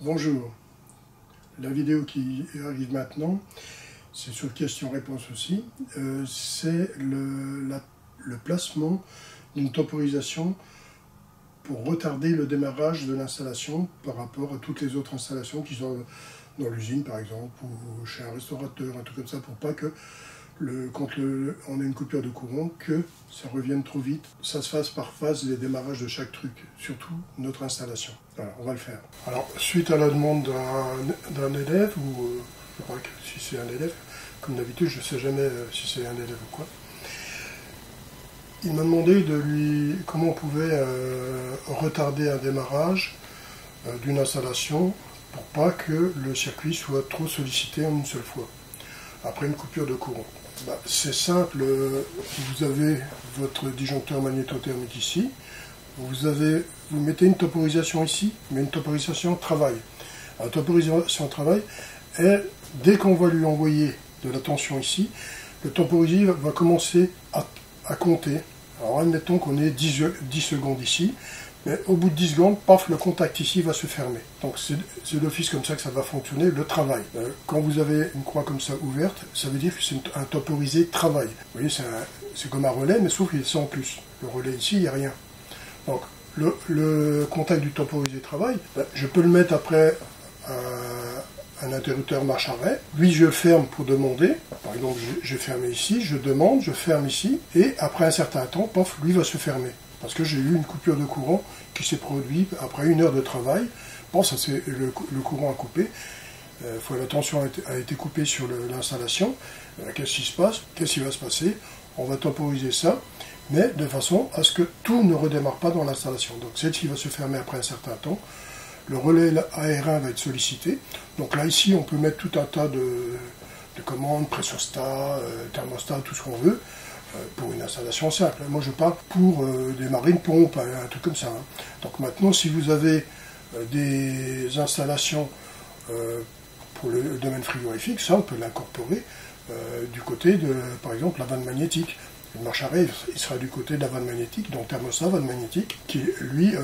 Bonjour, la vidéo qui arrive maintenant, c'est sur questions-réponses aussi, c'est le placement d'une temporisation pour retarder le démarrage de l'installation par rapport à toutes les autres installations qui sont dans l'usine par exemple, ou chez un restaurateur, un truc comme ça, pour pas que quand on a une coupure de courant, que ça revienne trop vite. Ça se fasse par phase les démarrages de chaque truc, surtout notre installation. Alors, on va le faire. Alors, suite à la demande d'un élève, ou je crois que si c'est un élève, comme d'habitude, je ne sais jamais si c'est un élève ou quoi, il m'a demandé comment on pouvait retarder un démarrage d'une installation pour pas que le circuit soit trop sollicité en une seule fois, après une coupure de courant. C'est simple, vous avez votre disjoncteur magnétothermique ici, vous mettez une temporisation ici, mais une temporisation travail. La temporisation travail, dès qu'on va lui envoyer de la tension ici, le temporisé va commencer à compter. Alors admettons qu'on ait 10 secondes ici, mais au bout de 10 secondes, paf, le contact ici va se fermer. Donc c'est d'office comme ça que ça va fonctionner, le travail. Quand vous avez une croix comme ça ouverte, ça veut dire que c'est un temporisé travail. Vous voyez, c'est comme un relais, mais sauf qu'il est sans plus. Le relais ici, il n'y a rien. Donc le contact du temporisé travail, je peux le mettre après un interrupteur marche-arrêt. Lui, je le ferme pour demander. Par exemple, j'ai fermé ici, je demande, je ferme ici, et après un certain temps, paf, lui va se fermer. Parce que j'ai eu une coupure de courant qui s'est produite après 1 heure de travail. Bon, ça c'est le courant a coupé. La tension a été coupée sur l'installation. Qu'est-ce qui se passe? Qu'est-ce qui va se passer? On va temporiser ça, mais de façon à ce que tout ne redémarre pas dans l'installation. Donc celle-ci va se fermer après un certain temps. Le relais aérien va être sollicité. Donc là, ici, on peut mettre tout un tas de commandes, pressurstat, thermostat, tout ce qu'on veut, pour une installation simple. Moi, je parle pour démarrer une pompe, un truc comme ça. Hein. Donc maintenant, si vous avez des installations pour le domaine frigorifique, ça, on peut l'incorporer du côté de, par exemple, la vanne magnétique. Le marche-arrêt, il sera du côté de la vanne magnétique, donc thermostat, vanne magnétique, qui, lui,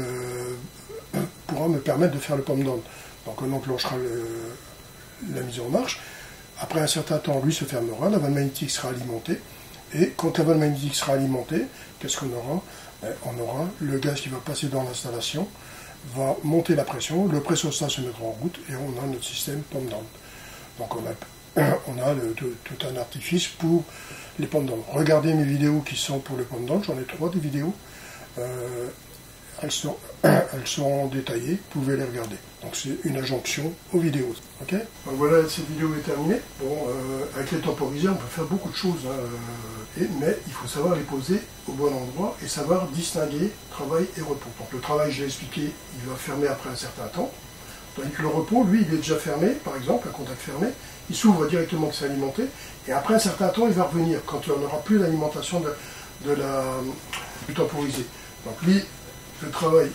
pourra me permettre de faire le pump down. Donc on enclenchera la mise en marche. Après un certain temps, lui se fermera, la vanne magnétique sera alimentée. Et quand la vanne magnétique sera alimentée, qu'est-ce qu'on aura? On aura le gaz qui va passer dans l'installation, va monter la pression, le pressurstat se mettra en route et on a notre système pump down. Donc on a tout un artifice pour les pump down. Regardez mes vidéos qui sont pour le pump down, j'en ai 3 des vidéos. Elles sont détaillées, vous pouvez les regarder. Donc c'est une injonction aux vidéos. Okay, donc voilà, cette vidéo est terminée. Bon, avec les temporisés, on peut faire beaucoup de choses, hein, mais il faut savoir les poser au bon endroit et savoir distinguer travail et repos. Donc le travail, j'ai expliqué, il va fermer après un certain temps. Tandis que le repos, lui, il est déjà fermé, par exemple, un contact fermé, il s'ouvre directement que c'est alimenté, et après un certain temps, il va revenir, quand il n'y aura plus l'alimentation du temporisé. Donc lui, le travail,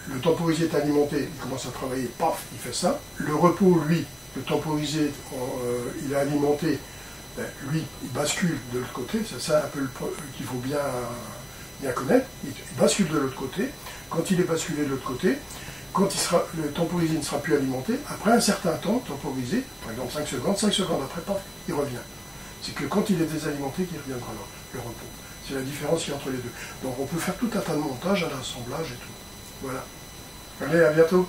le temporisé est alimenté, il commence à travailler, paf, il fait ça. Le repos, lui, le temporisé, il est alimenté, lui, il bascule de l'autre côté, c'est ça un peu qu'il faut bien connaître, il bascule de l'autre côté. Quand il est basculé de l'autre côté, quand le temporisé ne sera plus alimenté, après un certain temps, temporisé, par exemple 5 secondes après, paf, il revient. C'est que quand il est désalimenté qu'il reviendra là, le repos. C'est la différence qu'il y a entre les deux. Donc on peut faire tout un tas de montage à l'assemblage et tout. Voilà. Allez, à bientôt.